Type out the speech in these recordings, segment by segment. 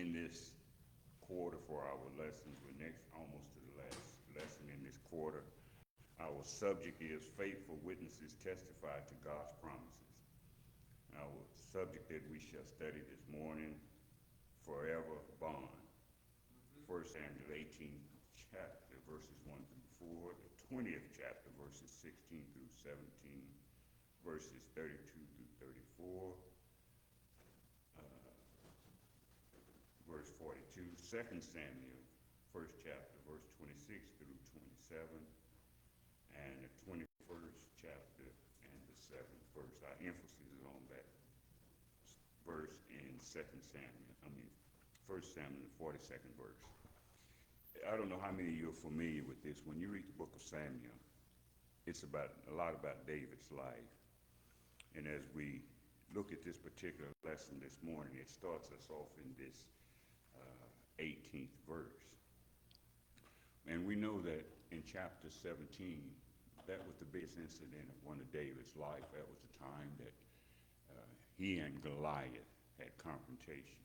in this quarter for our lessons. We're next almost to the last lesson in this quarter. Our subject is faithful witnesses testify to God's promises. Our subject that we shall study this morning, forever bond. 1 Samuel 18th chapter, verses 1 through 4, the 20th chapter, verses 16 through 17, verses 32 through 34, verse 42, 2 Samuel, first chapter, verse 26 through 27, and the 21st chapter and the 7th verse. Our emphasis is on that verse in 1 Samuel, the 42nd verse. I don't know how many of you are familiar with this. When you read the book of Samuel, it's about a lot about David's life. And as we look at this particular lesson this morning, it starts us off in this 18th verse. And we know that in chapter 17, that was the biggest incident of one of David's life. That was the time that he and Goliath had confrontation.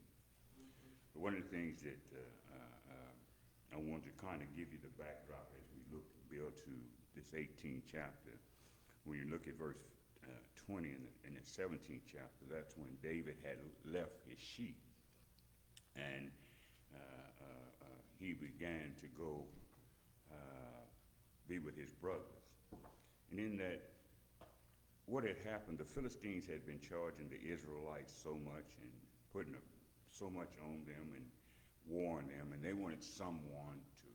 But one of the things that I want to kind of give you the backdrop as we build to this 18th chapter. When you look at verse 20 in the 17th chapter, that's when David had left his sheep, and he began to go be with his brothers. And in that, what had happened, the Philistines had been charging the Israelites so much and putting so much on them and warning them, and they wanted someone to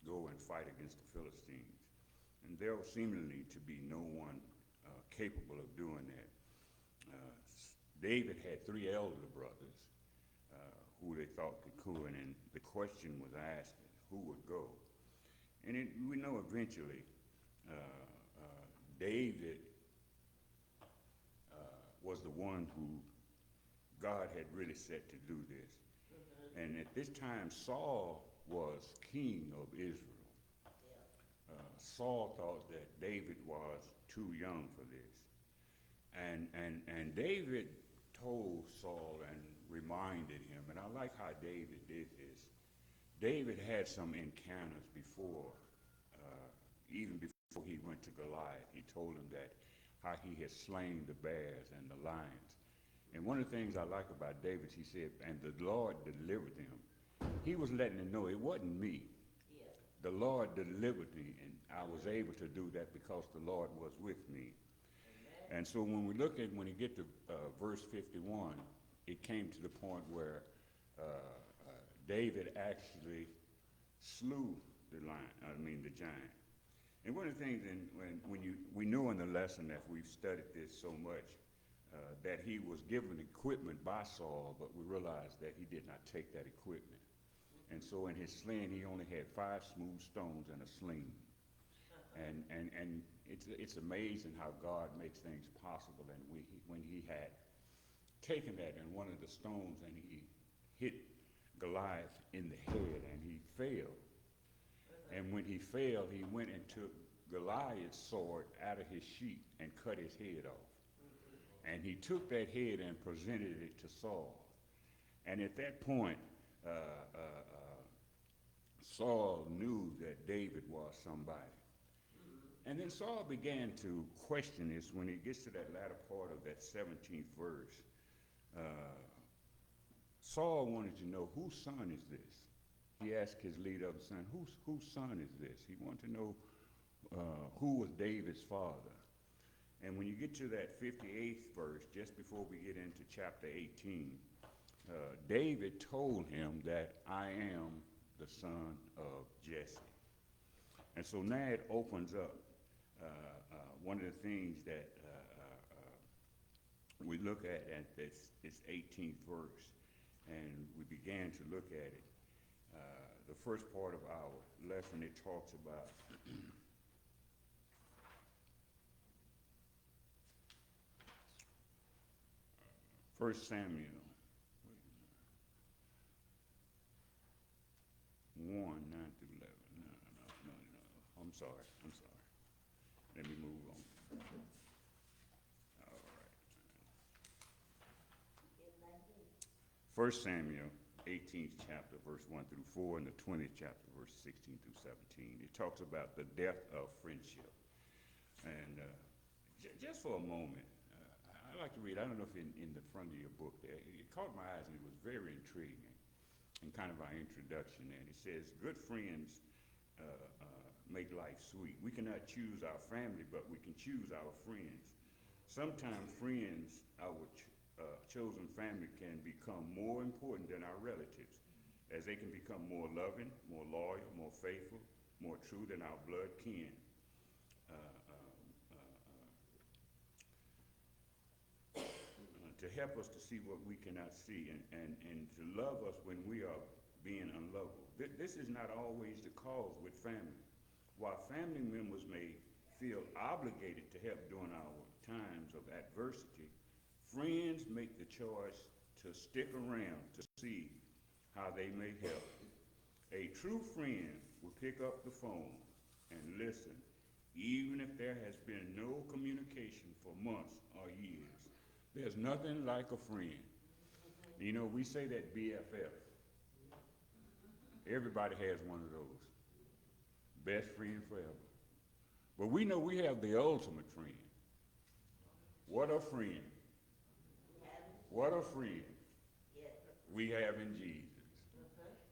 go and fight against the Philistines. And there seemingly to be no one capable of doing that. David had three elder brothers who they thought could, and the question was asked, who would go? And we know eventually David was the one who God had really set to do this. And at this time, Saul was king of Israel. Saul thought that David was too young for this. And David told Saul and reminded him, and I like how David did this. David had some encounters before, even before he went to Goliath. He told him that how he had slain the bears and the lions. And one of the things I like about David, he said, and the Lord delivered him. He was letting them know it wasn't me. Yes. The Lord delivered me, and I was able to do that because the Lord was with me. Amen. And so when we get to verse 51, it came to the point where David actually slew the giant. And one of the things, we know in the lesson that we've studied this so much, that he was given equipment by Saul, but we realized that he did not take that equipment. And so in his sling, he only had 5 smooth stones and a sling. And it's amazing how God makes things possible. And when he had taken that and one of the stones, and he hit Goliath in the head, and he fell. And when he fell, he went and took Goliath's sword out of his sheath and cut his head off. And he took that head and presented it to Saul. And at that point, Saul knew that David was somebody. And then Saul began to question this when he gets to that latter part of that 17th verse. Saul wanted to know, whose son is this? He asked his leader of the son, whose son is this? He wanted to know who was David's father. And when you get to that 58th verse, just before we get into chapter 18, David told him that I am the son of Jesse. And so now it opens up one of the things that we look at this 18th verse, and we began to look at it. The first part of our lesson, it talks about First Samuel 1, 9 through 11. No. I'm sorry. Let me move on. All right. First Samuel 18th chapter, verse 1 through 4, and the 20th chapter, verse 16 through 17. It talks about the death of friendship. And just for a moment, I like to read, I don't know if in the front of your book there, it caught my eyes and it was very intriguing and kind of our introduction. And it says, good friends make life sweet. We cannot choose our family, but we can choose our friends. Sometimes friends, our chosen family, can become more important than our relatives, as they can become more loving, more loyal, more faithful, more true than our blood kin. To help us to see what we cannot see and to love us when we are being unlovable. This is not always the cause with family. While family members may feel obligated to help during our times of adversity, friends make the choice to stick around to see how they may help. A true friend will pick up the phone and listen, even if there has been no communication for months or years. There's nothing like a friend. You know, we say that BFF. Everybody has one of those. Best friend forever. But we know we have the ultimate friend. What a friend. What a friend we have in Jesus.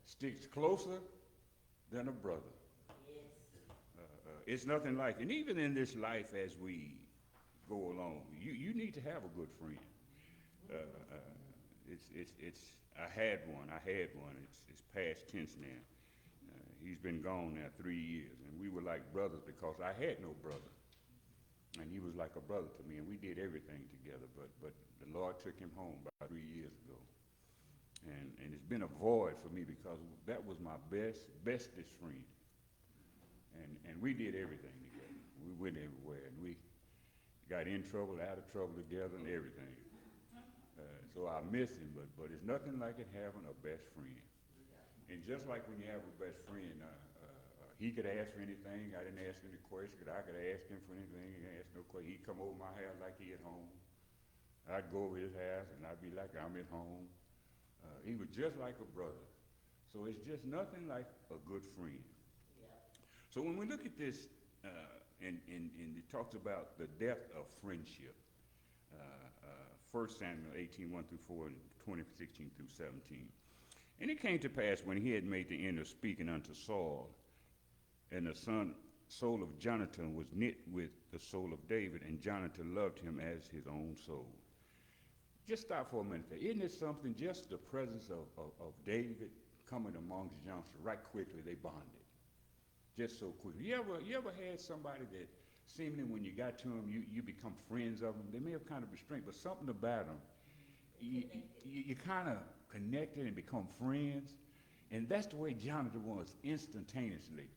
Sticks closer than a brother. It's nothing like it. And even in this life as we go along, you need to have a good friend. I had one. It's past tense now. He's been gone now 3 years, and we were like brothers because I had no brother, and he was like a brother to me, and we did everything together. But the Lord took him home about 3 years ago, and it's been a void for me because that was my bestest friend, and we did everything together. We went everywhere, and we got in trouble, out of trouble together, and everything. So I miss him, but it's nothing like it having a best friend. And just like when you have a best friend, he could ask for anything. I didn't ask any questions. I could ask him for anything. He didn't ask no question. He'd come over my house like he at home. I'd go over his house, and I'd be like I'm at home. He was just like a brother. So it's just nothing like a good friend. Yeah. So when we look at this, and it talks about the depth of friendship, 1 Samuel 18, 1 through 4, and 20, 16 through 17. And it came to pass when he had made the end of speaking unto Saul, and the soul of Jonathan was knit with the soul of David, and Jonathan loved him as his own soul. Just stop for a minute there. Isn't it something, just the presence of David coming amongst Jonathan, right quickly they bonded. Just so quickly. You ever had somebody that seemingly when you got to them, you become friends of them? They may have kind of restraint, but something about them, you kind of connected and become friends. And that's the way Jonathan was instantaneously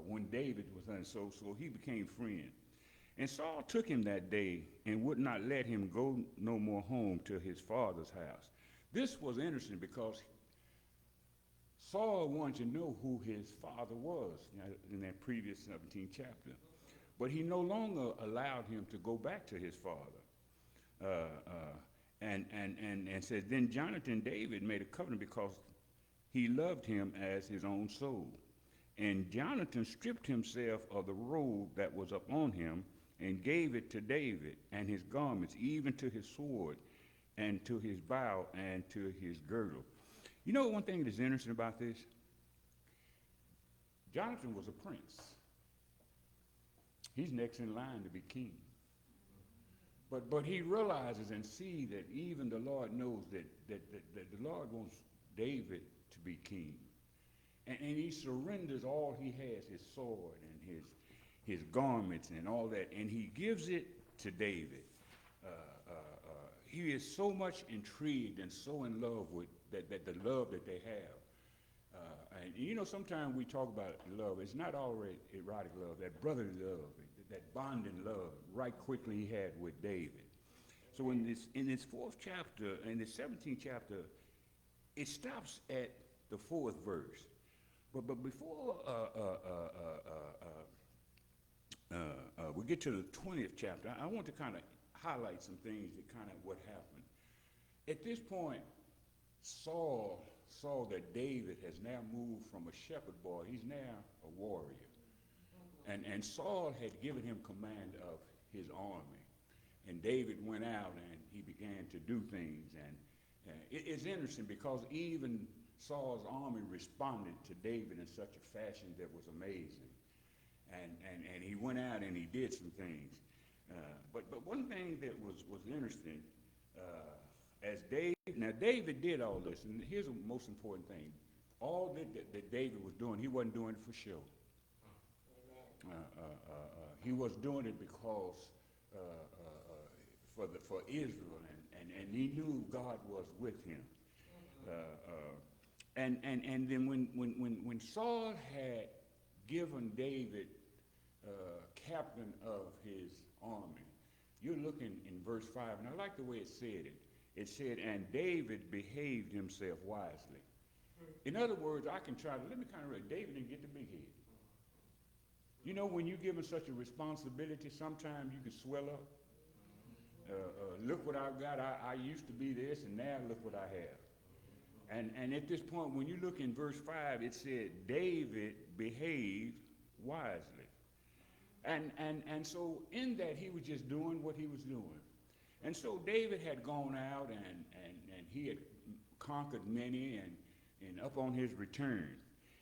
when David was on. So he became friend. And Saul took him that day and would not let him go no more home to his father's house. This was interesting because Saul wanted to know who his father was, in that previous 17th chapter. But he no longer allowed him to go back to his father. And said, then Jonathan David made a covenant because he loved him as his own soul. And Jonathan stripped himself of the robe that was upon him and gave it to David and his garments, even to his sword and to his bow and to his girdle. You know one thing that's interesting about this? Jonathan was a prince. He's next in line to be king. But he realizes and sees that even the Lord knows that the Lord wants David to be king. And he surrenders all he has, his sword and his garments and all that, and he gives it to David. He is so much intrigued and so in love with that the love that they have. And you know, sometimes we talk about love. It's not always erotic love, that brotherly love, that bonding love, right quickly he had with David. So in this fourth chapter, in the 17th chapter, it stops at the 4th verse. But before we get to the 20th chapter, I want to kind of highlight some things that kind of what happened. At this point, Saul saw that David has now moved from a shepherd boy. He's now a warrior. And Saul had given him command of his army. And David went out and he began to do things. And it's interesting because even Saul's army responded to David in such a fashion that was amazing. And he went out and he did some things. But one thing that was interesting, as David did all this, and here's the most important thing. All that David was doing, he wasn't doing it for show. He was doing it because for Israel, and he knew God was with him. And then when Saul had given David captain of his army, you're looking in verse 5, and I like the way it said it. It said, and David behaved himself wisely. In other words, let me kind of read, David didn't get the big head. You know, when you're given such a responsibility, sometimes you can swell up. Look what I've got. I used to be this, and now look what I have. And at this point, when you look in verse 5, it said, David behaved wisely. And so in that, he was just doing what he was doing. And so David had gone out, and he had conquered many, and upon his return.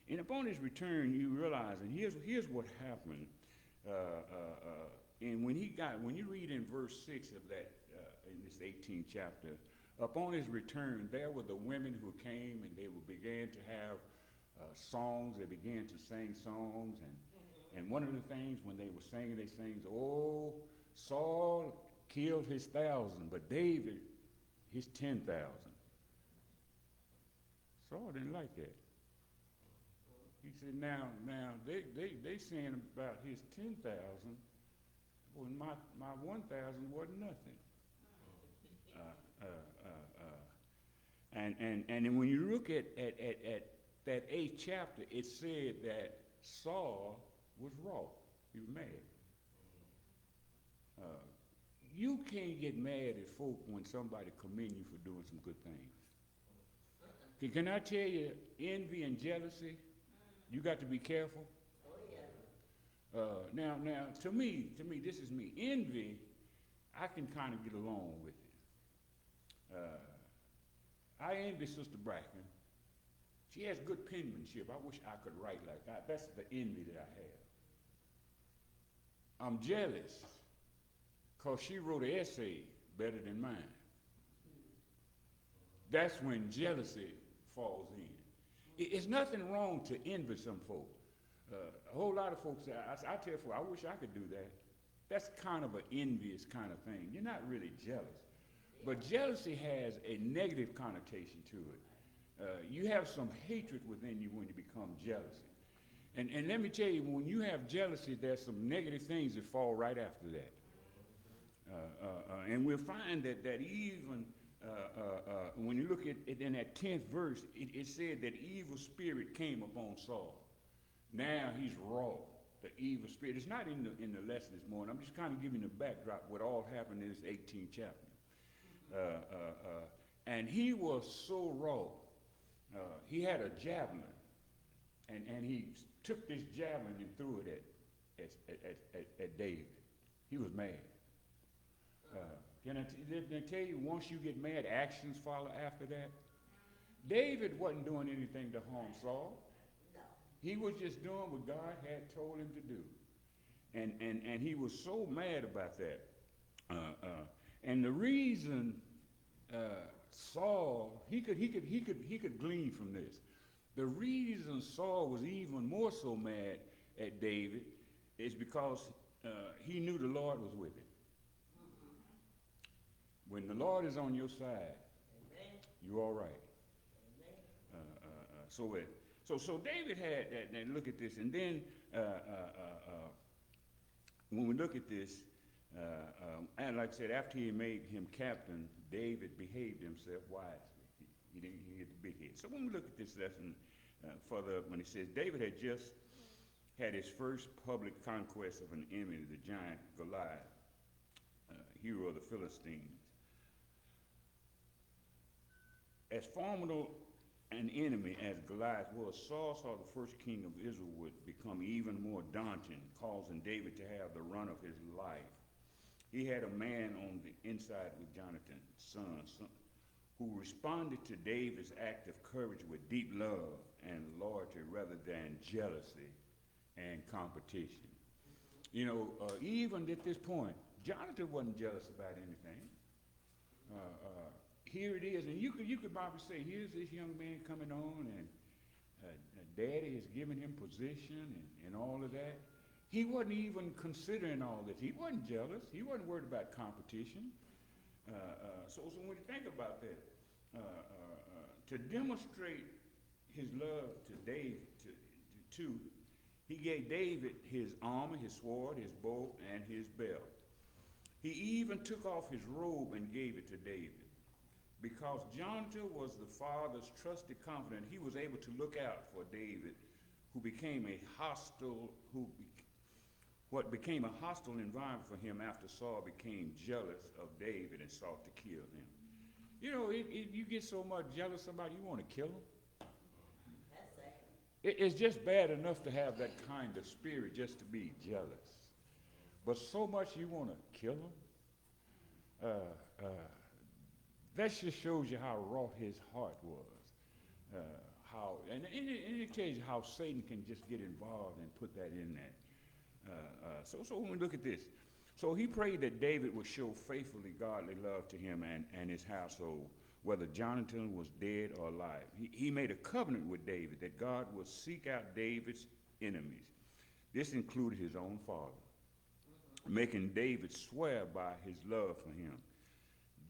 And upon his return, you realize, and here's what happened. And when you read in verse 6 of that, in this 18th chapter, upon his return, there were the women who came and they began to have songs. They began to sing songs. And one of the things when they were singing, they sang, oh, Saul killed his 1,000, but David, his 10,000. Saul didn't like that. He said, now they saying about his 10,000, well, my 1,000 wasn't nothing. And then when you look at that 8th chapter, it said that Saul was wroth. He was mad. You can't get mad at folk when somebody commend you for doing some good things. Can I tell you, envy and jealousy, you got to be careful. Now, to me, this is me. Envy, I can kind of get along with it. I envy Sister Bracken. She has good penmanship. I wish I could write like that. That's the envy that I have. I'm jealous because she wrote an essay better than mine. That's when jealousy falls in. It's nothing wrong to envy some folk. A whole lot of folks, I tell folks, I wish I could do that. That's kind of an envious kind of thing. You're not really jealous. But jealousy has a negative connotation to it. You have some hatred within you when you become jealous. And let me tell you, when you have jealousy, there's some negative things that fall right after that. And we'll find that even when you look at it in that 10th verse, it said that evil spirit came upon Saul. Now he's raw, the evil spirit. It's not in the lesson this morning. I'm just kind of giving the backdrop what all happened in this 18th chapter. And he was so raw. He had a javelin, and he took this javelin and threw it at David. He was mad. Can I tell you, once you get mad, actions follow after that? David wasn't doing anything to harm Saul. No. He was just doing what God had told him to do. And he was so mad about that. And the reason Saul, he could glean from this. The reason Saul was even more so mad at David is because he knew the Lord was with him. When the Lord is on your side, amen, you're all right. So David had that. And look at this. And then when we look at this, and like I said, after he made him captain, David behaved himself wisely. He didn't get the big head. So when we look at this lesson further up, when it says David had just had his first public conquest of an enemy, the giant Goliath, hero of the Philistines. As formidable an enemy as Goliath was, Saul saw the first king of Israel would become even more daunting, causing David to have the run of his life. He had a man on the inside with Jonathan, son, who responded to David's act of courage with deep love and loyalty rather than jealousy and competition. You know, even at this point, Jonathan wasn't jealous about anything. Here it is, and you could probably say, here's this young man coming on, and daddy has given him position and all of that. He wasn't even considering all this. He wasn't jealous. He wasn't worried about competition. So when you think about that, to demonstrate his love to David, he gave David his armor, his sword, his bow, and his belt. He even took off his robe and gave it to David. Because Jonathan was the father's trusted confidant, he was able to look out for David, what became a hostile environment for him after Saul became jealous of David and sought to kill him. You know, you get so much jealous of somebody, you want to kill them. It's just bad enough to have that kind of spirit just to be jealous. But so much you want to kill them. That just shows you how raw his heart was. And it tells you how Satan can just get involved and put that in that. So when we look at this, so he prayed that David would show faithfully godly love to him and his household, whether Jonathan was dead or alive. He made a covenant with David that God would seek out David's enemies. This included his own father, making David swear by his love for him.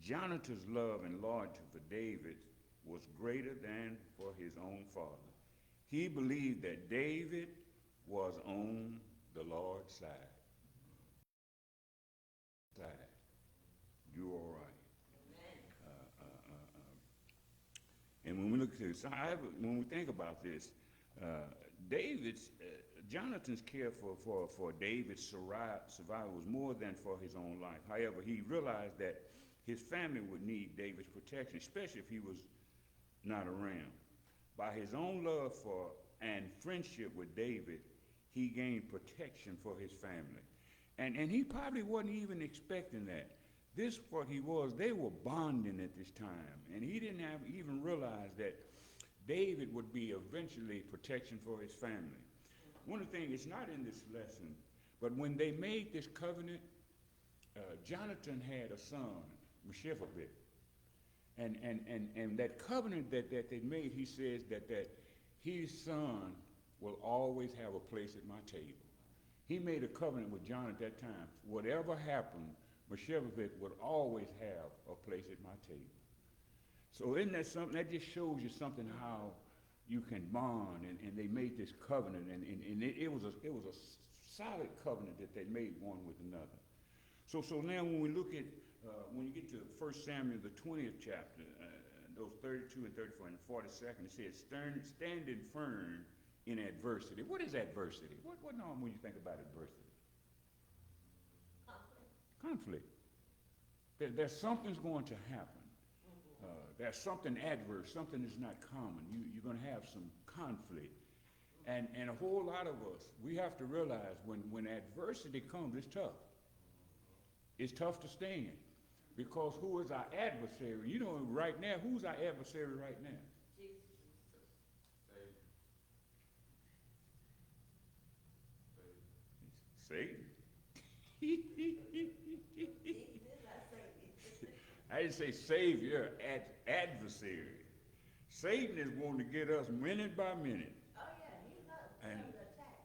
Jonathan's love and loyalty for David was greater than for his own father. He believed that David was on the Lord's side. You're all right. And when we look at this, when we think about this, Jonathan's care for David's survival was more than for his own life. However, he realized that his family would need David's protection, especially if he was not around. By his own love for and friendship with David, he gained protection for his family. And he probably wasn't even expecting that. This what he was. They were bonding at this time. And he didn't even realize that David would be eventually protection for his family. One of the things, it's not in this lesson, but when they made this covenant, Jonathan had a son, Mephibosheth. And that covenant that they made, he says that his son will always have a place at my table. He made a covenant with John at that time. Whatever happened, Mephibosheth would always have a place at my table. So isn't that something? That just shows you something how you can bond. And they made this covenant, and it was a solid covenant that they made one with another. So now when we look at, when you get to 1 Samuel, the 20th chapter, those 32 and 34 and 42nd, it says, standing firm in adversity. What is adversity? What when you think about adversity? Conflict. There's something's going to happen. There's something adverse, something that's not common. You're going to have some conflict. And a whole lot of us, we have to realize when adversity comes, it's tough. It's tough to stand. Because who is our adversary? You know, right now, who's our adversary right now? Satan. I didn't say savior, adversary. Satan is wanting to get us minute by minute. Oh yeah, he loves to attack.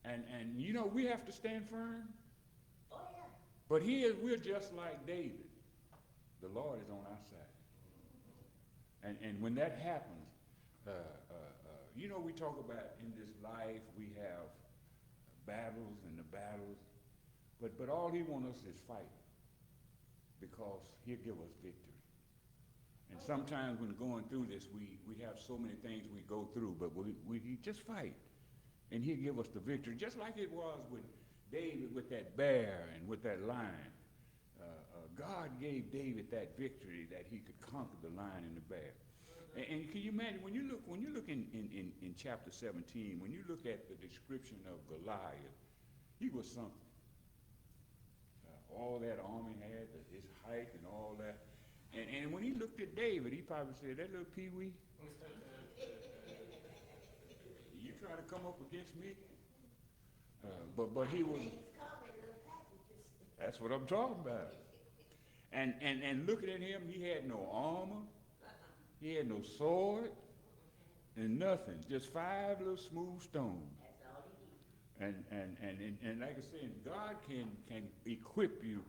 And you know, we have to stand firm. Oh yeah. But we're just like David. The Lord is on our side. And when that happens, you know, we talk about in this life we have battles and the battles, but all he wants us is fight, because he'll give us victory. And sometimes when going through this, we have so many things we go through, but we just fight, and he'll give us the victory, just like it was with David with that bear and with that lion. God gave David that victory that he could conquer the lion and the bear. And can you imagine when you look in chapter 17, when you look at the description of Goliath, he was something. All that army had, his height and all that. And when he looked at David, he probably said, "That little pee-wee, you trying to come up against me?" But he was. That's what I'm talking about. And looking at him, he had no armor, he had no sword, and nothing. Just 5 little smooth stones. And like I said, God can equip you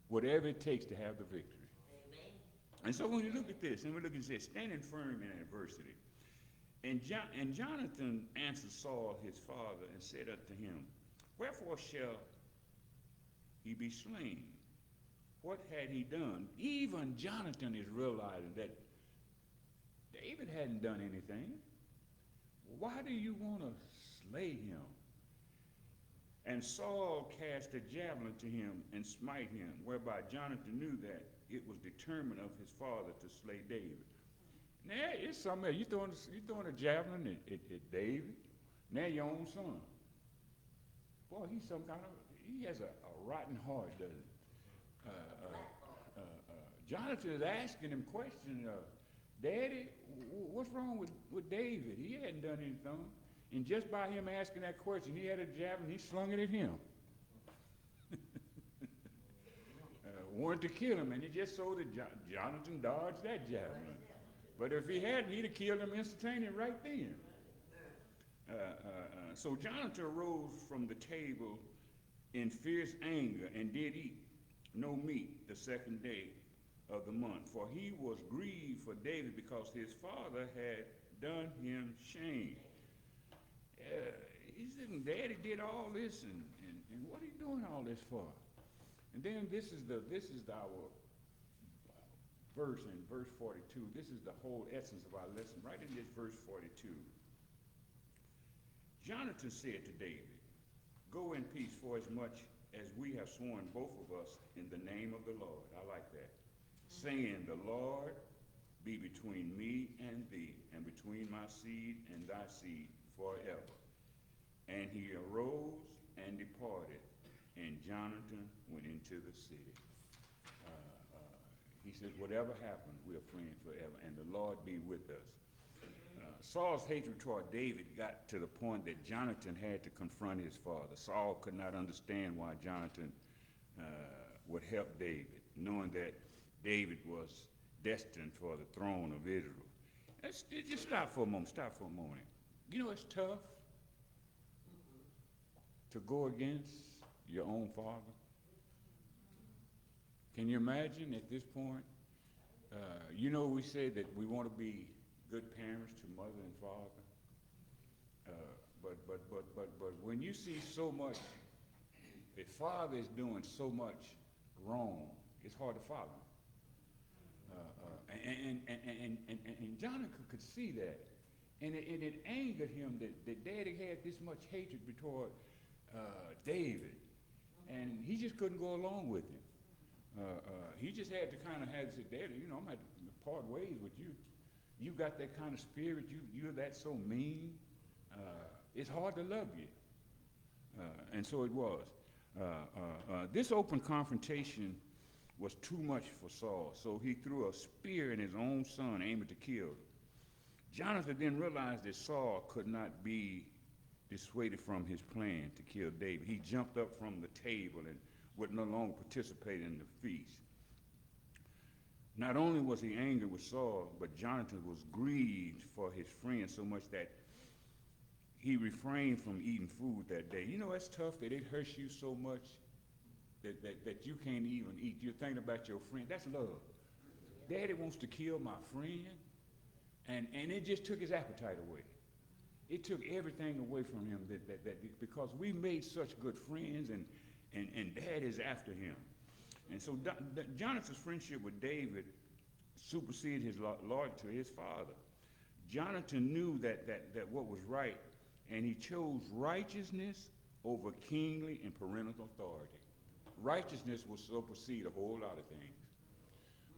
whatever it takes to have the victory. Amen. And so when you look at this, and we look at this, standing firm in adversity. And Jonathan answered Saul his father and said unto him, "Wherefore shall he be slain? What had he done?" Even Jonathan is realizing that David hadn't done anything. Why do you want to slay him? And Saul cast a javelin to him and smite him, whereby Jonathan knew that it was determined of his father to slay David. Now, it's something else. You throwing a javelin at David. Now your own son. Boy, he has a rotten heart, doesn't he? Jonathan is asking him questions. Daddy, what's wrong with David? He hadn't done anything. And just by him asking that question, he had a javelin, he slung it at him. Wanted to kill him, and he just so that Jonathan dodged that javelin. But if he hadn't, he'd have killed him instantaneously right then. So Jonathan arose from the table in fierce anger and did eat no meat the second day of the month, for he was grieved for David because his father had done him shame. He said, "Daddy did all this, and what are you doing all this for?" And then this is our verse in verse 42. This is the whole essence of our lesson, right in this verse 42. Jonathan said to David, "Go in peace, for as much as we have sworn both of us in the name of the Lord." I like that. Saying, "The Lord be between me and thee, and between my seed and thy seed forever." And he arose and departed, and Jonathan went into the city. He says, whatever happens, we're friends forever, and the Lord be with us. Saul's hatred toward David got to the point that Jonathan had to confront his father. Saul could not understand why Jonathan would help David, knowing that David was destined for the throne of Israel. Just stop for a moment. You know, it's tough to go against your own father. Can you imagine at this point? We say that we want to be good parents to mother and father. But when you see so much, the father is doing so much wrong, it's hard to follow. And Jonathan could see that. And it angered him that Daddy had this much hatred toward David. And he just couldn't go along with him. He just had to kind of say, "Daddy, I'm going to part ways with you. You got that kind of spirit. You're that so mean. It's hard to love you." And so it was. This open confrontation was too much for Saul, so he threw a spear in his own son, aiming to kill him. Jonathan then realized that Saul could not be dissuaded from his plan to kill David. He jumped up from the table and would no longer participate in the feast. Not only was he angry with Saul, but Jonathan was grieved for his friend so much that he refrained from eating food that day. It's tough that it hurts you so much that you can't even eat. You're thinking about your friend. That's love. Daddy wants to kill my friend, and it just took his appetite away. It took everything away from him that because we made such good friends, and Dad is after him. And so Jonathan's friendship with David superseded his loyalty to his father. Jonathan knew that what was right, and he chose righteousness over kingly and parental authority. Righteousness will supersede a whole lot of things.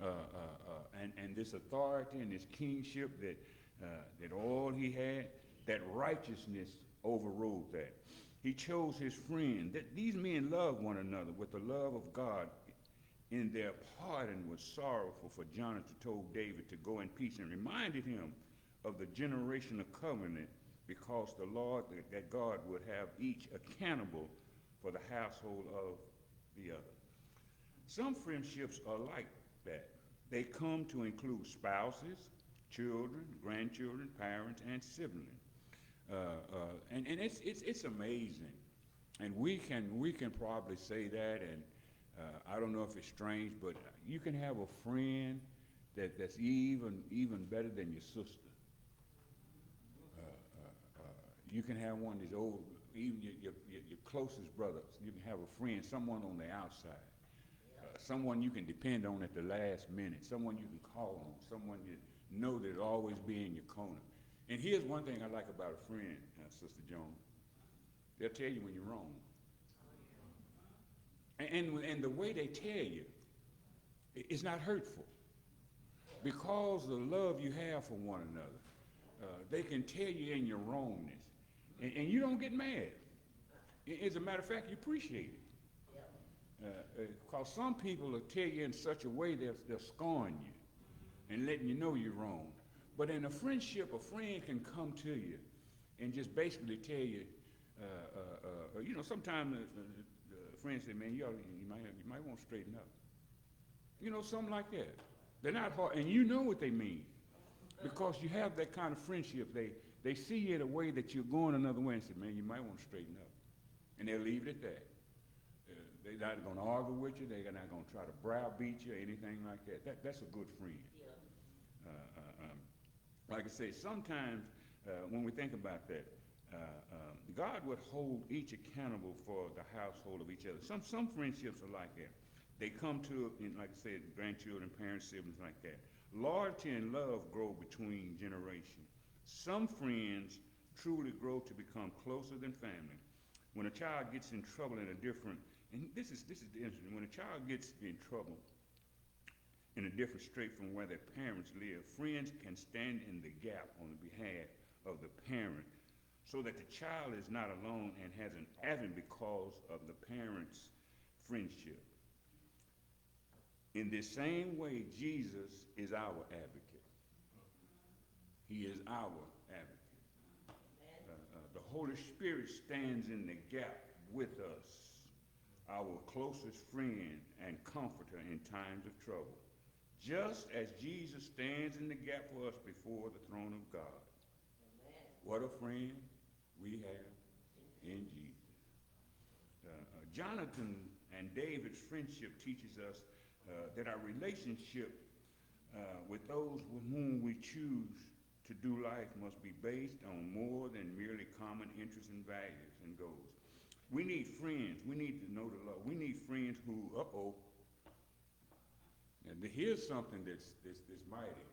and this authority and this kingship that all he had, that righteousness overrode that. He chose his friend. That these men loved one another with the love of God. In their pardon was sorrowful, for Jonathan told David to go in peace and reminded him of the generational covenant, because the Lord, that God would have each accountable for the household of the other. Some friendships are like that. They come to include spouses, children, grandchildren, parents, and siblings. And it's amazing. And we can probably say that, and I don't know if it's strange, but you can have a friend that's even better than your sister. You can have one of these old, even your closest brothers. You can have a friend, someone on the outside, someone you can depend on at the last minute, someone you can call on, someone you know that'll always be in your corner. And here's one thing I like about a friend, Sister Jones. They'll tell you when you're wrong. And the way they tell you, it's not hurtful. Because of the love you have for one another, they can tell you in your wrongness. And you don't get mad. As a matter of fact, you appreciate it. Because some people will tell you in such a way they'll scorn you and letting you know you're wrong. But in a friendship, a friend can come to you and just basically tell you, sometimes the friends say, man, you might want to straighten up. Something like that. They're not hard, and you know what they mean. Because you have that kind of friendship. They see you in a way that you're going another way and say, man, you might want to straighten up. And they'll leave it at that. They're not going to argue with you. They're not going to try to browbeat you or anything like that. That's a good friend. Like I say, sometimes when we think about that, God would hold each accountable for the household of each other. Some friendships are like that. They come to, like I said, grandchildren, parents, siblings, like that. Loyalty and love grow between generations. Some friends truly grow to become closer than family. When a child gets in trouble in a different, and this is the interesting, when a child gets in trouble in a different state from where their parents live, friends can stand in the gap on behalf of the parent so that the child is not alone and has an advocate because of the parent's friendship. In this same way, Jesus is our advocate. He is our advocate. The Holy Spirit stands in the gap with us, our closest friend and comforter in times of trouble, just as Jesus stands in the gap for us before the throne of God. Amen. What a friend we have in Jesus. Jonathan and David's friendship teaches us that our relationship with those with whom we choose to do life must be based on more than merely common interests and values and goals. We need friends. We need to know the love. We need friends who, and here's something that's mighty.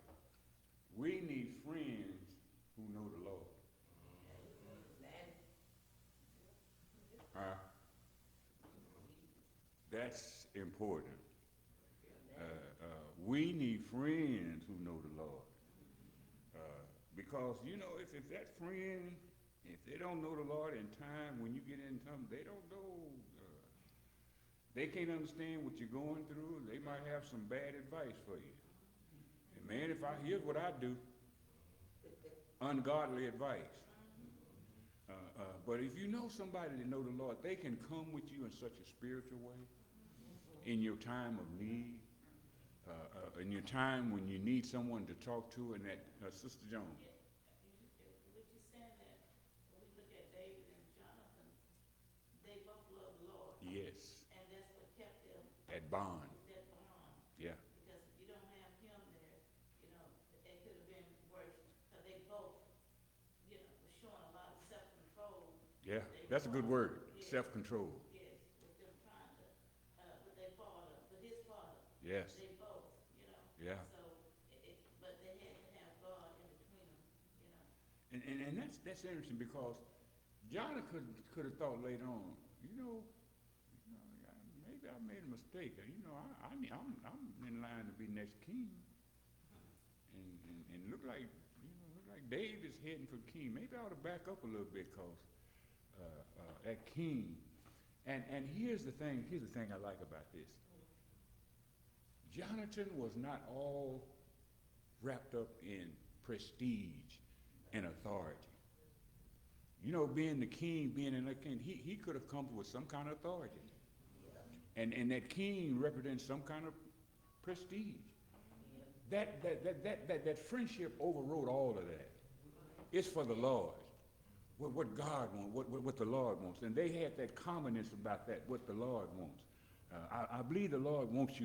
We need friends who know the Lord. That's important. We need friends who know the Lord. Because, if that friend, if they don't know the Lord in time, when you get in something, they don't know, they can't understand what you're going through. They might have some bad advice for you. And man, here's what I do, ungodly advice. But if you know somebody that know the Lord, they can come with you in such a spiritual way in your time of need, in your time when you need someone to talk to, and that, Sister Jones. What you're saying that when we look at David and Jonathan, they both love the Lord. Yes. And that's what kept them At bond. that bond. Yeah. Because if you don't have him there, it could have been worse. Because they both, were showing a lot of self-control. Yeah, that's a good word, self-control. Yes, with them trying to, with their father, with his father. Yes. They both, Yeah. So, but they had to have God in between them, And that's interesting because Jonathan could have thought later on, maybe I made a mistake. I'm in line to be next king, and look like David's heading for king. Maybe I ought to back up a little bit, cause that king. And here's the thing I like about this. Jonathan was not all wrapped up in prestige and authority. Being the king, being an king, he could have come with some kind of authority. And that king represents some kind of prestige. That friendship overrode all of that. It's for the Lord. What God wants, what the Lord wants. And they had that commonness about that, what the Lord wants. I believe the Lord wants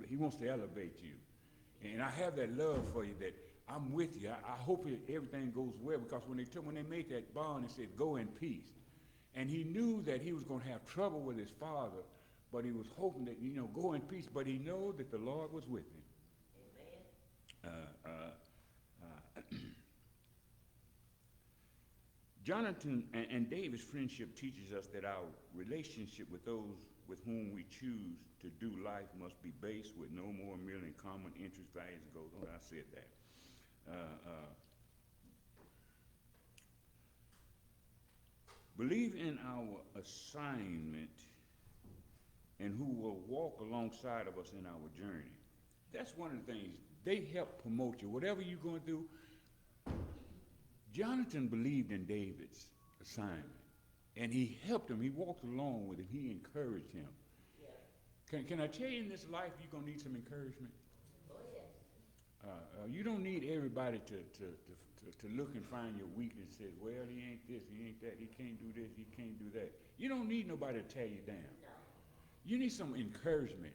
he wants to elevate you. And I have that love for you, that I'm with you. I hope everything goes well, because when they made that bond, it said, go in peace. And he knew that he was going to have trouble with his father, but he was hoping that, go in peace. But he knew that the Lord was with him. Jonathan and David's friendship teaches us that our relationship with those with whom we choose to do life must be based with no more merely common interests, values, and goals. Oh, I said that. Believe in our assignment and who will walk alongside of us in our journey. That's one of the things. They help promote you. Whatever you're going through, Jonathan believed in David's assignment, and he helped him. He walked along with him. He encouraged him. Yeah. Can I tell you, in this life, you're going to need some encouragement? Oh, yes. You don't need everybody to look and find your weakness and say, well, he ain't this, he ain't that, he can't do this, he can't do that. You don't need nobody to tear you down. No. You need some encouragement,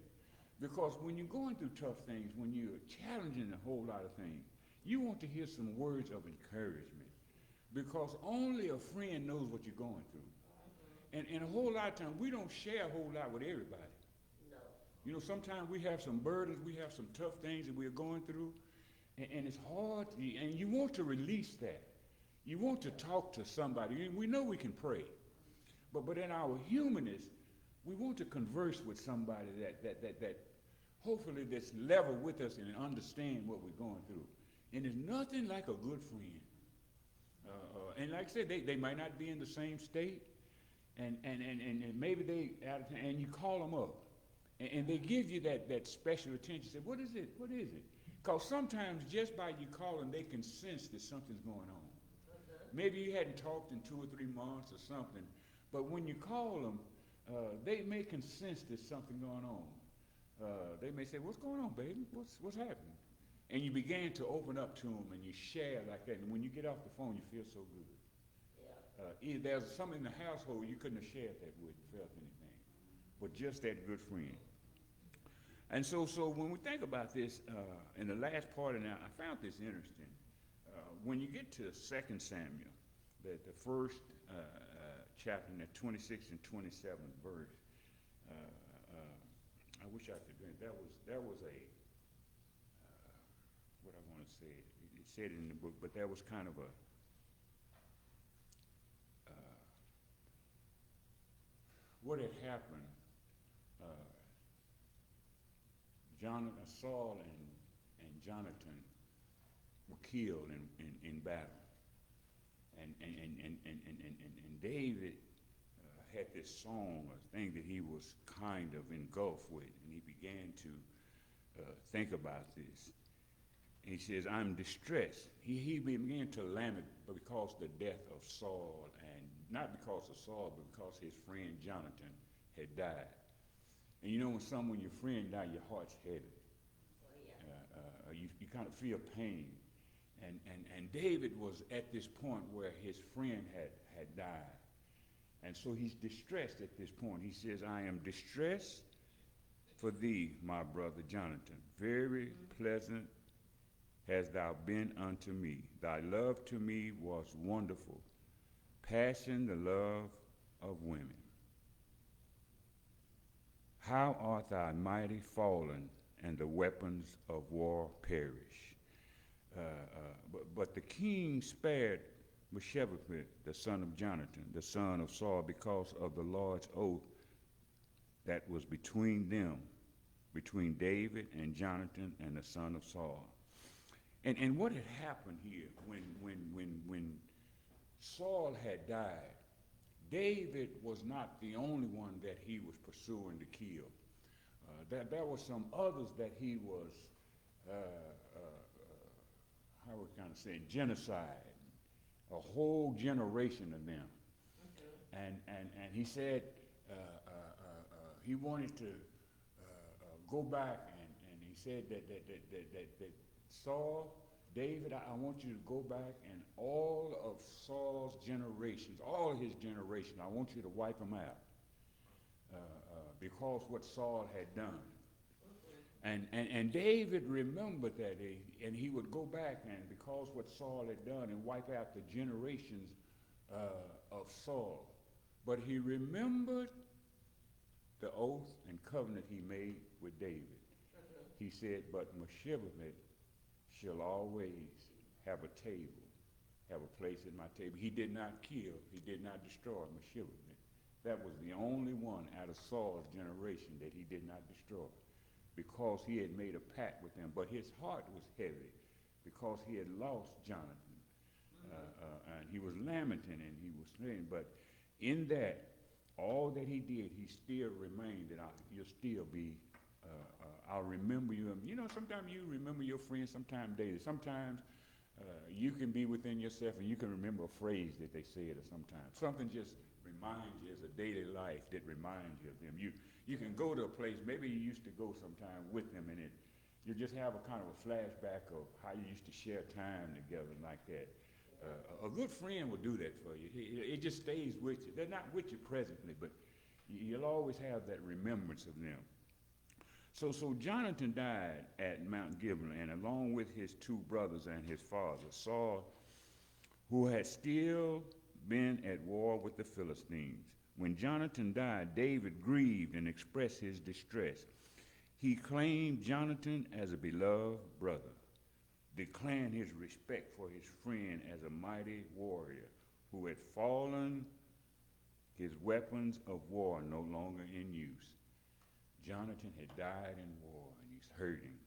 because when you're going through tough things, when you're challenging a whole lot of things, you want to hear some words of encouragement, because only a friend knows what you're going through. And a whole lot of times, we don't share a whole lot with everybody. No. Sometimes we have some burdens, we have some tough things that we're going through, and it's hard, and you want to release that. You want to talk to somebody. We know we can pray, but in our humanness, we want to converse with somebody that hopefully that's level with us and understand what we're going through. And there's nothing like a good friend. And like I said, they might not be in the same state, and maybe they out of town, and you call them up, and they give you that special attention. Say, what is it? What is it? Because sometimes just by you calling, they can sense that something's going on. Maybe you hadn't talked in 2 or 3 months or something, but when you call them, they may can sense there's something going on. They may say, what's going on, baby? What's happening? And you begin to open up to them, and you share like that. And when you get off the phone, you feel so good. Yeah. There's something in the household you couldn't have shared that with, felt anything, but just that good friend. And so when we think about this, in the last part of that, I found this interesting. When you get to 2 Samuel, the first chapter, in the 26th and 27th verse, I wish I could do it. That was a what I want to say. It said it in the book, but that was kind of a what had happened. Saul and Jonathan were killed in battle, and David had this song, a thing that he was kind of engulfed with, and he began to think about this. And he says, I'm distressed. He began to lament because of the death of Saul, and not because of Saul, but because his friend Jonathan had died. And when your friend died, your heart's heavy. Oh, yeah. You kind of feel pain. And David was at this point where his friend had died. And so he's distressed at this point. He says, I am distressed for thee, my brother Jonathan. Very pleasant hast thou been unto me. Thy love to me was wonderful, passing the love of women. How art thou mighty fallen, and the weapons of war perish. But the king spared Mephibosheth, the son of Jonathan, the son of Saul, because of the Lord's oath that was between them, between David and Jonathan and the son of Saul. And what had happened here when Saul had died, David was not the only one that he was pursuing to kill. There were some others that he was, how we kind of say, genocide, a whole generation of them. And he said he wanted to go back, and he said that Saul, David, I want you to go back, and all of Saul's generations, all of his generations, I want you to wipe them out because what Saul had done. And David remembered that, and he would go back, and because what Saul had done, and wipe out the generations of Saul. But he remembered the oath and covenant he made with David. He said, but Mephibosheth shall always have a table, have a place at my table. He did not kill, he did not destroy Mephibosheth. That was the only one out of Saul's generation that he did not destroy, because he had made a pact with them. But his heart was heavy because he had lost Jonathan. And he was lamenting and he was saying, but in that, all that he did, he still remained that you'll still be, I'll remember you. You know, sometimes you remember your friends, sometimes daily. Sometimes you can be within yourself and you can remember a phrase that they said, or sometimes something just reminds you as a daily life that reminds you of them. You can go to a place, maybe you used to go sometime with them, and you just have a kind of a flashback of how you used to share time together like that. A good friend will do that for you. It just stays with you. They're not with you presently, but you'll always have that remembrance of them. So Jonathan died at Mount Gibeon, and along with his two brothers and his father, Saul, who had still been at war with the Philistines. When Jonathan died, David grieved and expressed his distress. He claimed Jonathan as a beloved brother, declaring his respect for his friend as a mighty warrior who had fallen, his weapons of war no longer in use. Jonathan had died in war, and he's hurting.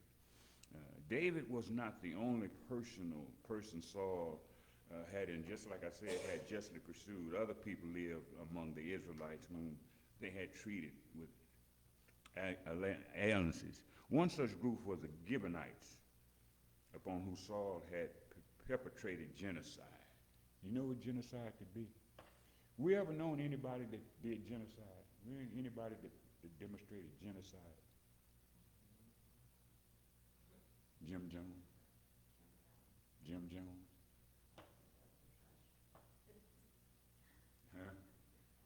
David was not the only person Saul had, and just like I said, had justly pursued. Other people lived among the Israelites whom they had treated with alliances. One such group was the Gibeonites, upon whom Saul had perpetrated genocide. You know what genocide could be? We ever known anybody that did genocide? Anybody that demonstrated genocide? Jim Jones? Jim Jones? Huh? I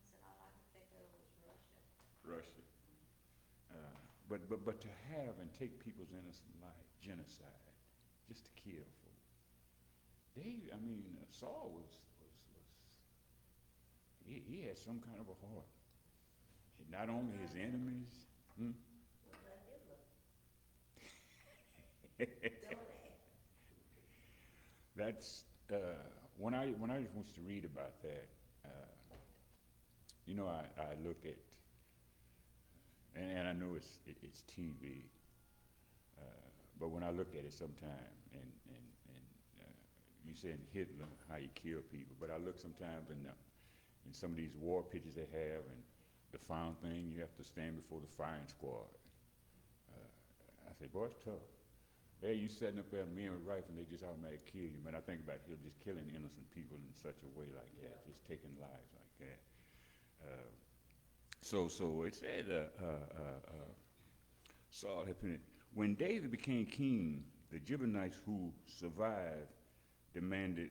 said all I could think of was Russia. Russia. But to have and take people's innocent life, genocide, just to kill folks. Saul he had some kind of a heart. Not only his enemies. What about Hitler? That's when I was to read about that. I look at, and I know it's TV, but when I look at it sometime, and you said Hitler, how he killed people, but I look sometimes in some of these war pictures they have, and the final thing, you have to stand before the firing squad. I say, boy, it's tough. There you setting up there, men with rifle, and they just automatically kill you. Man, I think about him just killing innocent people in such a way like that, just taking lives like that. So it said Saul had put it. When David became king, the Gibeonites who survived demanded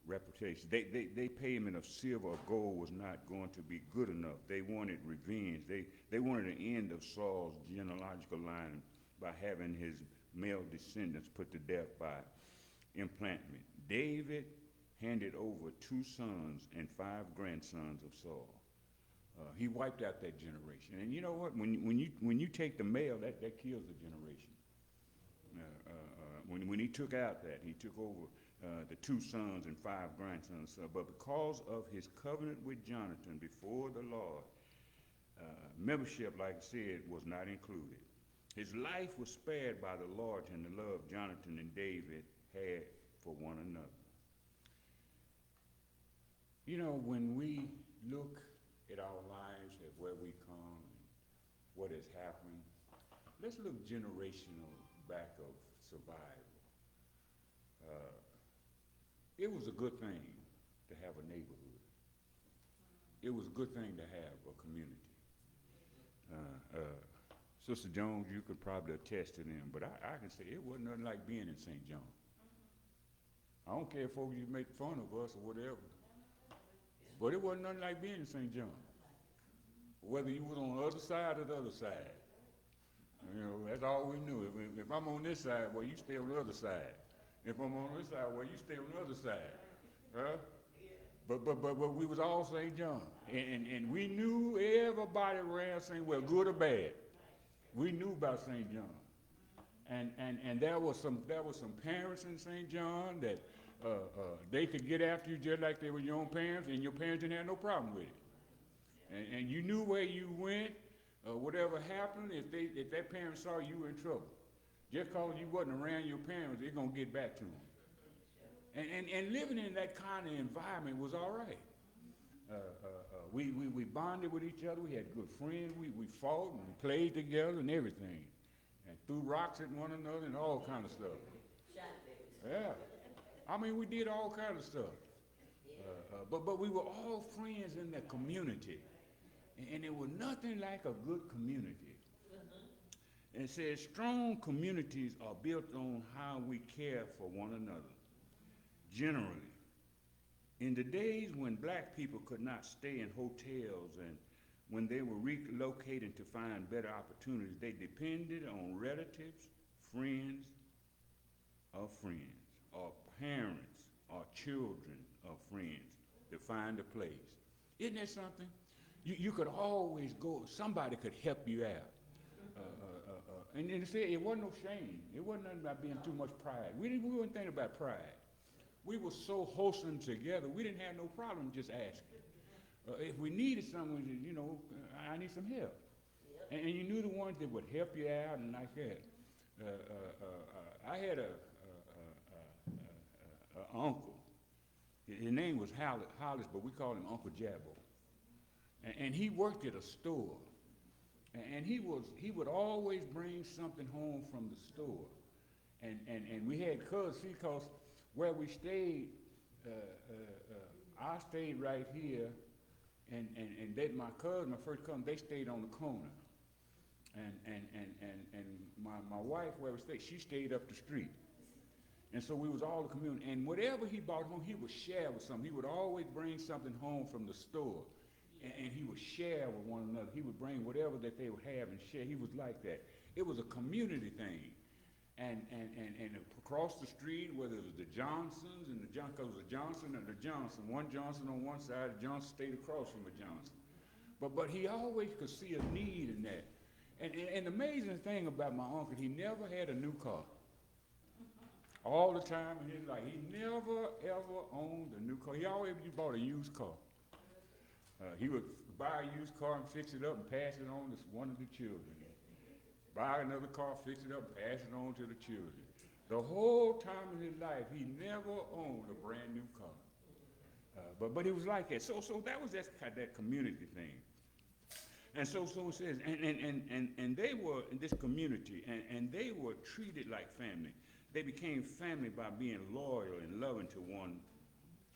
reputation. They payment of silver or gold was not going to be good enough. They wanted revenge. They wanted an end of Saul's genealogical line by having his male descendants put to death by implantment. David handed over 2 sons and 5 grandsons of Saul. He wiped out that generation. And you know what? When you take the male, that kills the generation. When he took out that, he took over the 2 sons and 5 grandsons. But because of his covenant with Jonathan before the Lord, Membership, like I said, was not included. His life was spared by the Lord and the love Jonathan and David had for one another. You know, when we look at our lives, at where we come, and what has happened, let's look generational back of survival. It was a good thing to have a neighborhood. It was a good thing to have a community. Sister Jones, you could probably attest to them, but I can say it wasn't nothing like being in St. John. I don't care if folks you make fun of us or whatever, but it wasn't nothing like being in St. John. Whether you was on the other side or the other side, you know, that's all we knew. If I'm on this side, well, you stay on the other side. If I'm on this side, well, you stay on the other side. Huh? But we was all St. John, and we knew everybody around St. Well, good or bad. We knew about St. John, and there was some parents in St. John that they could get after you just like they were your own parents, and your parents didn't have no problem with it. And you knew where you went, whatever happened. If their parents saw you were in trouble, just because you wasn't around your parents, they're gonna get back to them. And living in that kind of environment was all right. We bonded with each other. We had good friends. We fought and we played together and everything, and threw rocks at one another and all kind of stuff. Yeah, I mean we did all kind of stuff. But we were all friends in the community, and there was nothing like a good community. And it says strong communities are built on how we care for one another. Generally, in the days when black people could not stay in hotels and when they were relocating to find better opportunities, they depended on relatives, friends, or parents, or children of friends to find a place. Isn't that something? You could always go, somebody could help you out. And it said it wasn't no shame. It wasn't nothing about being too much pride. We weren't thinking about pride. We were so wholesome together, we didn't have no problem just asking. If we needed someone, you know, I need some help. And you knew the ones that would help you out and like that. I had a uncle. His name was Hollis, but we called him Uncle Jabbo. And he worked at a store. And he would always bring something home from the store. And we had cousins, see, because where we stayed, I stayed right here, and my first cousin, they stayed on the corner. And my wife, where we stayed, she stayed up the street. And so we was all the community. And whatever he brought home, he would share with something. He would always bring something home from the store. And he would share with one another. He would bring whatever that they would have and share. He was like that. It was a community thing. And across the street, whether it was the Johnsons and because it was the Johnson and the Johnson, one Johnson on one side, the Johnson stayed across from the Johnson. But he always could see a need in that. And the amazing thing about my uncle, he never had a new car. All the time in his life, he never ever owned a new car. He always bought a used car. He would buy a used car and fix it up and pass it on to one of the children. Buy another car, fix it up, and pass it on to the children. The whole time in his life, he never owned a brand new car. But he was like that. So that was that community thing. And so it says, and they were in this community, and they were treated like family. They became family by being loyal and loving to one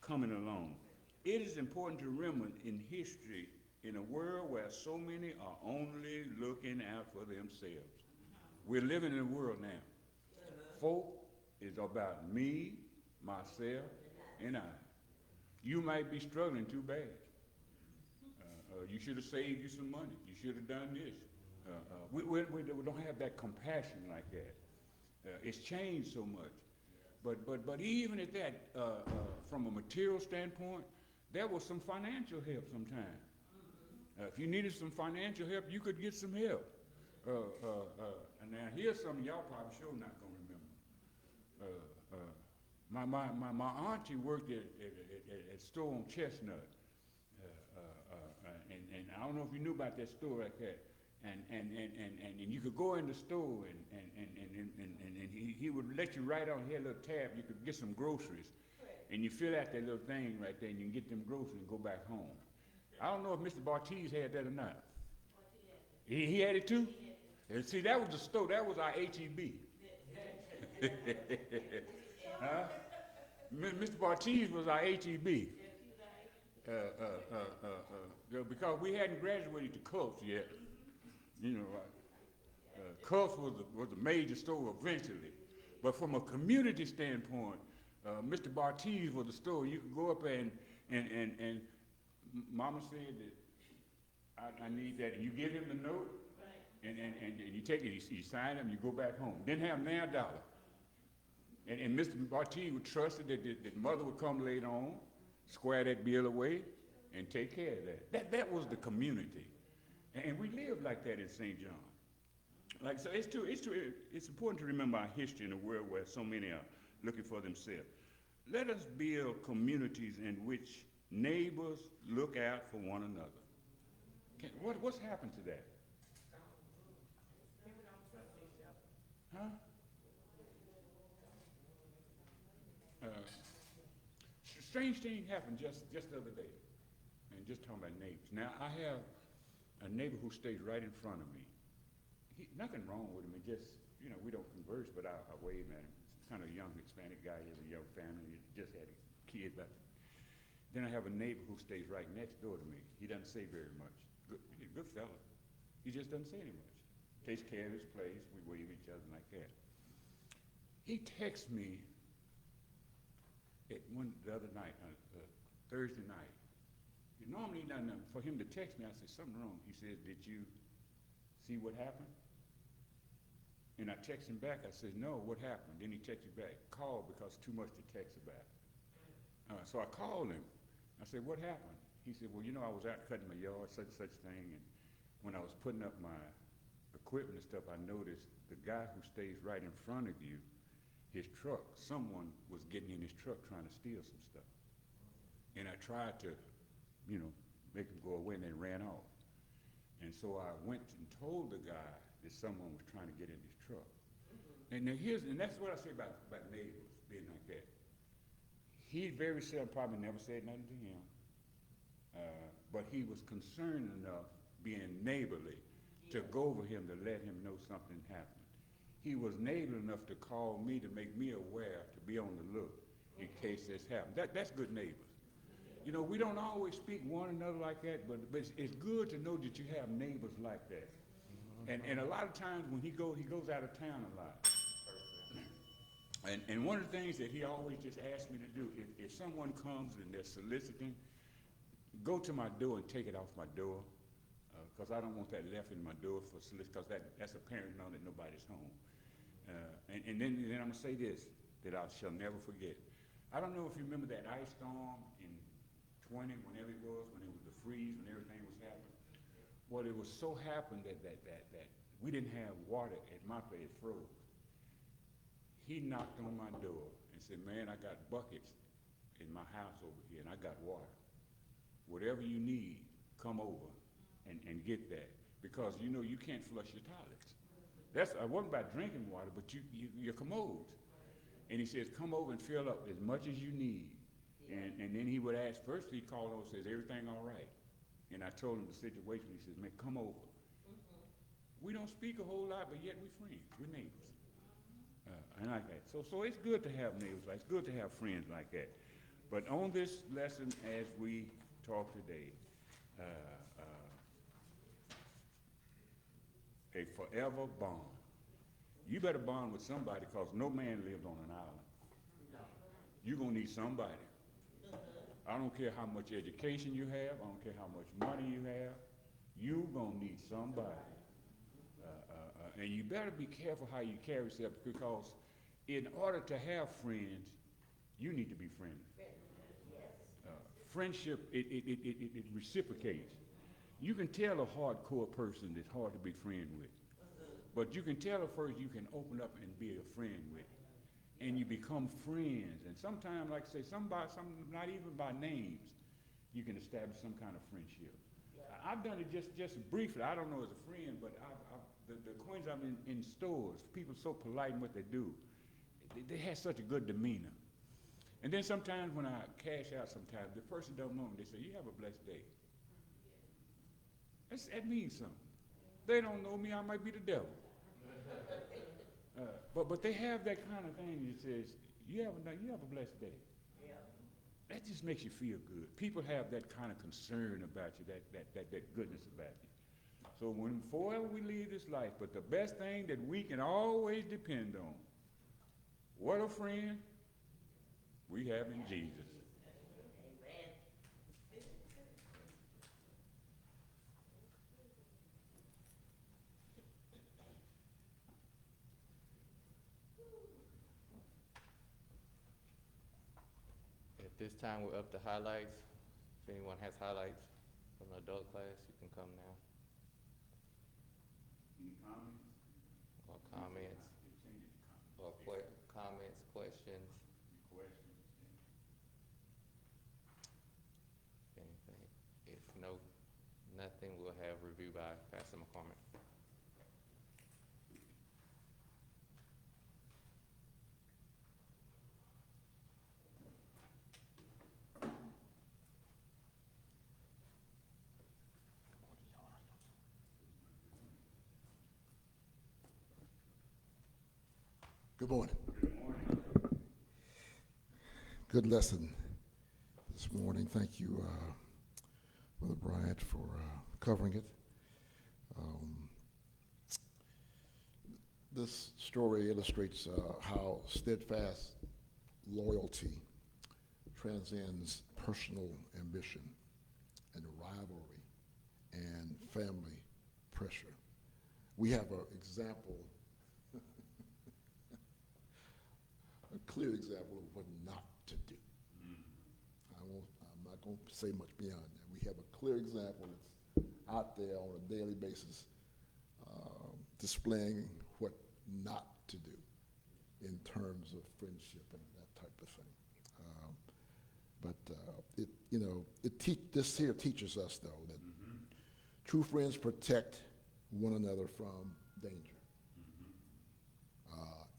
coming along. It is important to remember in history, in a world where so many are only looking out for themselves. We're living in a world now. Folk is about me, myself, and I. You might be struggling too bad. You should have saved you some money. You should have done this. We don't have that compassion like that. It's changed so much. But even at that, from a material standpoint, there was some financial help sometimes. If you needed some financial help, you could get some help. And now here's something y'all probably sure not gonna remember. My auntie worked at store on Chestnut. And I don't know if you knew about that store like that. And you could go in the store and he would let you write on here a little tab. You could get some groceries, and you fill out that little thing right there, and you can get them groceries and go back home. I don't know if Mr. Bartiz had that or not. He had it too? And see, that was the store. That was our HEB. Huh? Mr. Bartiz was our HEB. Because we hadn't graduated to Cults yet. You know, Cults was a major store eventually. But from a community standpoint, Mr. Bartiz was the store. You could go up and Mama said that I need that. And you give him the note, and you take it, you sign it, and you go back home. Didn't have now a dollar. And Mr. Bartiz would trust that mother would come later on, square that bill away, and take care of that. That was the community. And we lived like that in St. John. Like, so it's important to remember our history in a world where so many are looking for themselves. Let us build communities in which neighbors look out for one another. What's happened to that? Huh? Strange thing happened just the other day, and just talking about neighbors. Now, I have a neighbor who stays right in front of me. Nothing wrong with him, it just, you know, we don't converse, but I wave at him. He's kind of a young Hispanic guy, he has a young family, he just had a kid. Then I have a neighbor who stays right next door to me. He doesn't say very much. Good fella. He just doesn't say any much. Takes care of his place, we wave at each other like that. He texts me the other night, Thursday night. Normally, for him to text me, I said, something wrong. He says, did you see what happened? And I text him back. I said, no, what happened? Then he texted back, call because too much to text about. So I called him. I said, what happened? He said, well, you know, I was out cutting my yard, such thing, and when I was putting up my equipment and stuff, I noticed the guy who stays right in front of you, his truck, someone was getting in his truck trying to steal some stuff. And I tried to, you know, make him go away, and they ran off. And so I went and told the guy that someone was trying to get in his truck. And that's what I say about neighbors being like that. He very seldom, probably never said nothing to him, but he was concerned enough, being neighborly, to go over him to let him know something happened. He was neighborly enough to call me to make me aware, to be on the look in case this happened. That's good neighbors. You know, we don't always speak one another like that, but it's good to know that you have neighbors like that. And a lot of times when he goes out of town a lot. And one of the things that he always just asks me to do, if someone comes and they're soliciting, go to my door and take it off my door, because I don't want that left in my door for soliciting, because that's apparent now that nobody's home. And then I'm gonna say this, that I shall never forget. I don't know if you remember that ice storm in 20, whenever it was, when it was the freeze, when everything was happening. Well, it was so happened that we didn't have water at my place, it froze. He knocked on my door and said, man, I got buckets in my house over here, and I got water. Whatever you need, come over and get that. Because, you know, you can't flush your toilets. I wasn't about drinking water, but your commodes. And he says, come over and fill up as much as you need. And then he would ask, first he called over and says, everything all right? And I told him the situation. He says, man, come over. We don't speak a whole lot, but yet we're friends. We're neighbors. And like that. So it's good to have neighbors like, it's good to have friends like that. But on this lesson, as we talk today, a forever bond. You better bond with somebody, because no man lives on an island. You're going to need somebody. I don't care how much education you have. I don't care how much money you have. You're going to need somebody. And you better be careful how you carry yourself, because in order to have friends, you need to be friendly. Friendship, it reciprocates. You can tell a hardcore person that's hard to be friend with. But you can tell a person you can open up and be a friend with. And you become friends. And sometimes, like I say, some not even by names, you can establish some kind of friendship. I've done it just briefly. I don't know as a friend, but the acquaintances I've been in stores, people so polite in what they do. They have such a good demeanor. And then sometimes when I cash out sometimes, the person don't know me. They say, you have a blessed day. That means something. They don't know me, I might be the devil. But they have that kind of thing that says, you have a blessed day. That just makes you feel good. People have that kind of concern about you, that goodness about you. So forever we leave this life, but the best thing that we can always depend on, what a friend we have in Jesus. At this time, we're up to highlights. If anyone has highlights from the adult class, you can come now. Any comments? Or comments, or comments, questions, Questions? anything. If nothing, we'll have review by Pastor McCormick. Good morning. Good lesson this morning. Thank you, Brother Bryant, for covering it. This story illustrates how steadfast loyalty transcends personal ambition and rivalry and family pressure. We have an example, a clear example of what not to do. I'm not going to say much beyond that. We have a clear example that's out there on a daily basis, displaying what not to do in terms of friendship and that type of thing. This here teaches us, though, that true friends protect one another from danger.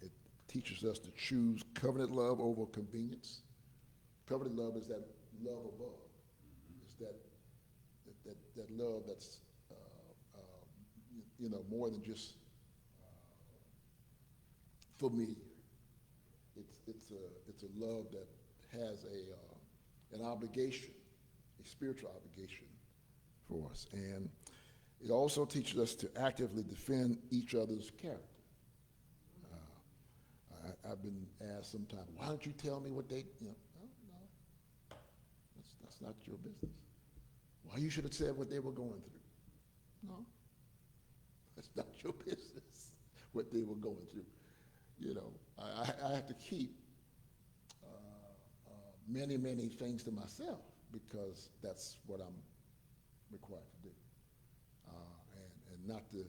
It teaches us to choose covenant love over convenience. Covenant love is that love above. It's that love that's more than just for me. It's a love that has an obligation, a spiritual obligation for us, and it also teaches us to actively defend each other's character. I've been asked sometimes, why don't you tell me what they, no, that's not your business. Well, you should have said what they were going through. No, that's not your business, what they were going through. I have to keep many, many things to myself because that's what I'm required to do. And not to,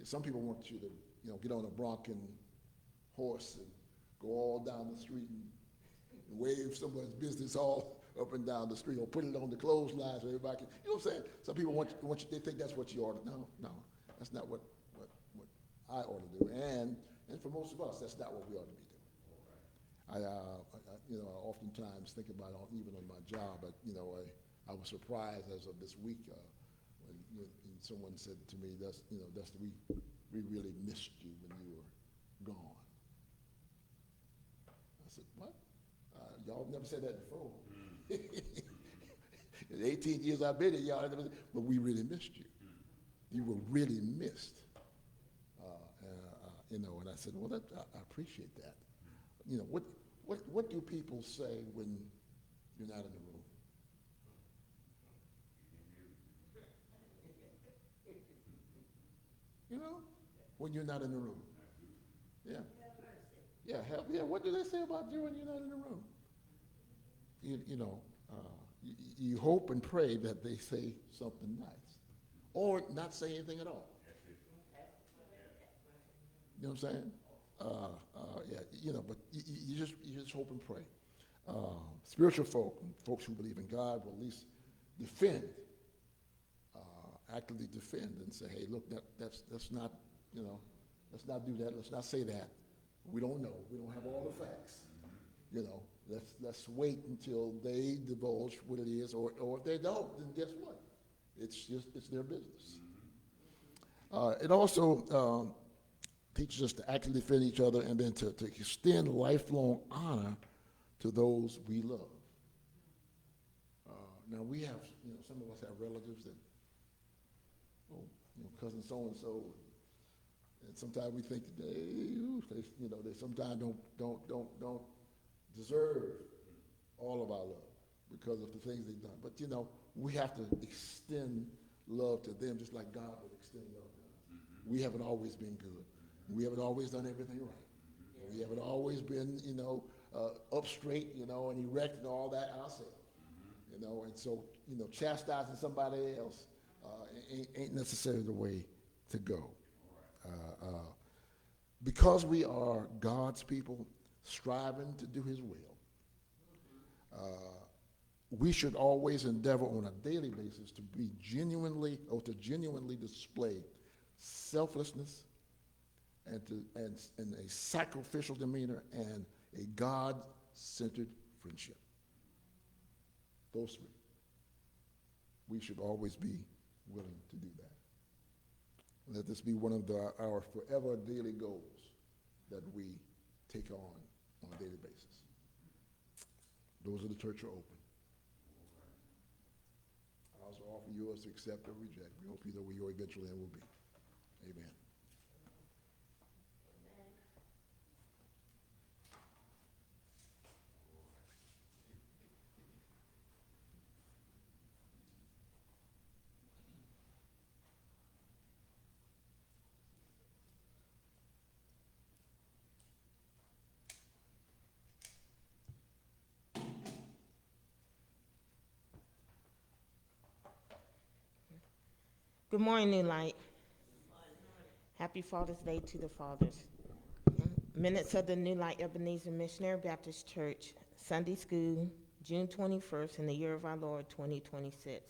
some people want you to, get on a bronking horse and go all down the street and wave someone's business all up and down the street, or put it on the clothesline so everybody can, you know what I'm saying? Some people want you, they think that's what you ought to. No, that's not what I ought to do. And for most of us, that's not what we ought to be doing. I oftentimes think about it, even on my job, but, I was surprised as of this week when someone said to me, Dustin, we really missed you when you were gone. I said, what? Y'all never said that before. In 18 years I've been here, y'all never said, but we really missed you. You were really missed. And I said, well, I appreciate that. What do people say when you're not in the room? When you're not in the room. Yeah. Yeah, what do they say about you when you're not in the room? You hope and pray that they say something nice, or not say anything at all. You know what I'm saying? But you just hope and pray. spiritual folk, folks who believe in God, will at least defend, actively defend and say, hey, look, that's not, let's not do that, let's not say that. We don't know, we don't have all the facts. Let's wait until they divulge what it is, or if they don't, then guess what? It's their business. It also teaches us to actively defend each other and then to extend lifelong honor to those we love. Now we have, some of us have relatives that, cousin so-and-so, and sometimes we think that they sometimes don't deserve all of our love because of the things they've done. But we have to extend love to them just like God would extend love to us. We haven't always been good. We haven't always done everything right. We haven't always been, up straight, and erect and all that ourselves. And so, chastising somebody else ain't necessarily the way to go. Because we are God's people striving to do his will, we should always endeavor on a daily basis to genuinely display selflessness and a sacrificial demeanor and a God-centered friendship. Those three. We should always be willing to do that. Let this be one of our forever daily goals that we take on a daily basis. Doors of the church are open. I also offer yours to accept or reject. We hope either we are eventually and will be. Amen. Good morning, New Light. Happy Father's Day to the fathers. Minutes of the New Light Ebenezer Missionary Baptist Church, Sunday School, June 21st, in the year of our Lord, 2026.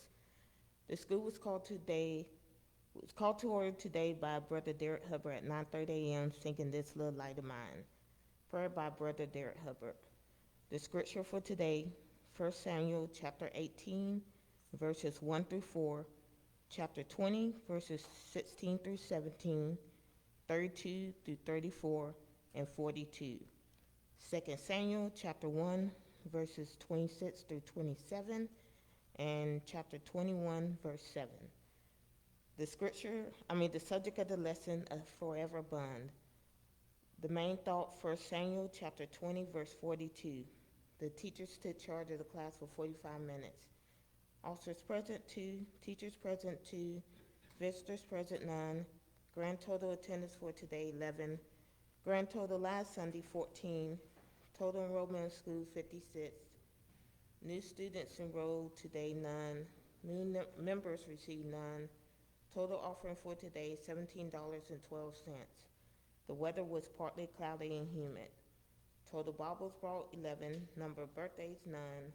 The school was called to order today by Brother Derek Hubbard at 9:30 a.m., singing This Little Light of Mine. Prayer by Brother Derek Hubbard. The scripture for today, 1 Samuel chapter 18, verses 1 through 4, chapter 20, verses 16 through 17, 32 through 34, and 42. 2 Samuel chapter 1, verses 26 through 27, and chapter 21, verse 7. The subject of the lesson, a forever bond. The main thought, 1 Samuel chapter 20, verse 42. The teachers took charge of the class for 45 minutes. Officers present 2, teachers present 2, visitors present none. Grand total attendance for today 11. Grand total last Sunday 14. Total enrollment in school 56. New students enrolled today none. New members received none. Total offering for today $17.12. The weather was partly cloudy and humid. Total Bibles brought 11. Number of birthdays none.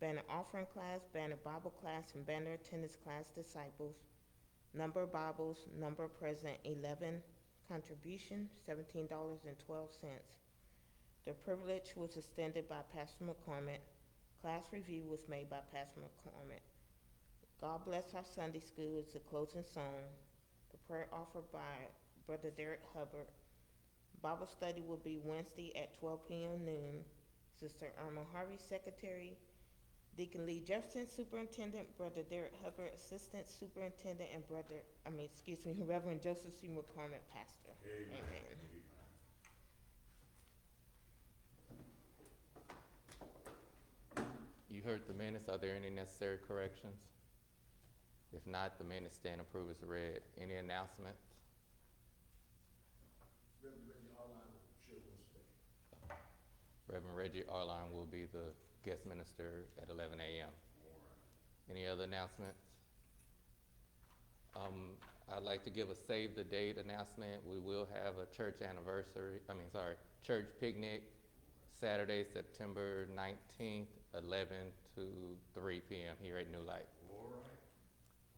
Banner offering class, banner Bible class, and banner attendance class disciples. Number of Bibles, number present 11. Contribution $17.12. The privilege was extended by Pastor McCormick. Class review was made by Pastor McCormick. God Bless Our Sunday School is the closing song. The prayer offered by Brother Derek Hubbard. Bible study will be Wednesday at 12 p.m. noon. Sister Irma Harvey, Secretary. Deacon Lee Jefferson, Superintendent, Brother Derek Hubbard, Assistant Superintendent, and Reverend Joseph C. McCormick, Pastor. Amen. You heard the minutes. Are there any necessary corrections? If not, the minutes stand approved as read. Any announcements? Reverend Reggie Arline will be the guest minister at 11 a.m. Any other announcements? I'd like to give a save the date announcement. We will have a church picnic Saturday, September 19th, 11 to 3 p.m. here at New Light. All right.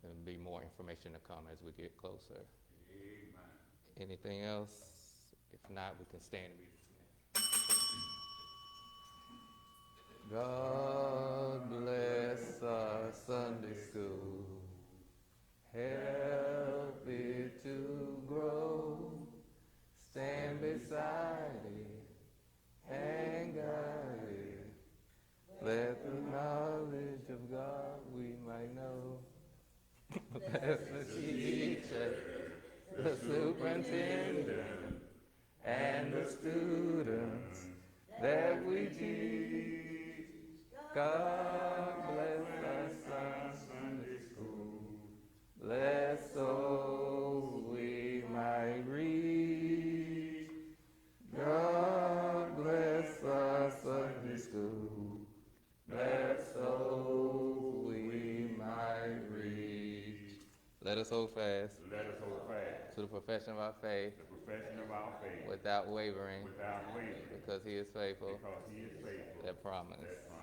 There'll be more information to come as we get closer. Amen. Anything else? If not, we can stand and be dismissed. God bless our Sunday school. Help it to grow. Stand beside it and guide it. Let the knowledge of God we might know. Bless the teacher, the superintendent, and the students that we teach. God bless our Sunday school. Bless souls we might reach. God bless our Sunday school. Bless souls we might reach. Let us hold fast Let us hold fast to the profession of our faith the profession of our faith without wavering, without wavering, because he is faithful because he is faithful. that promise. That promise.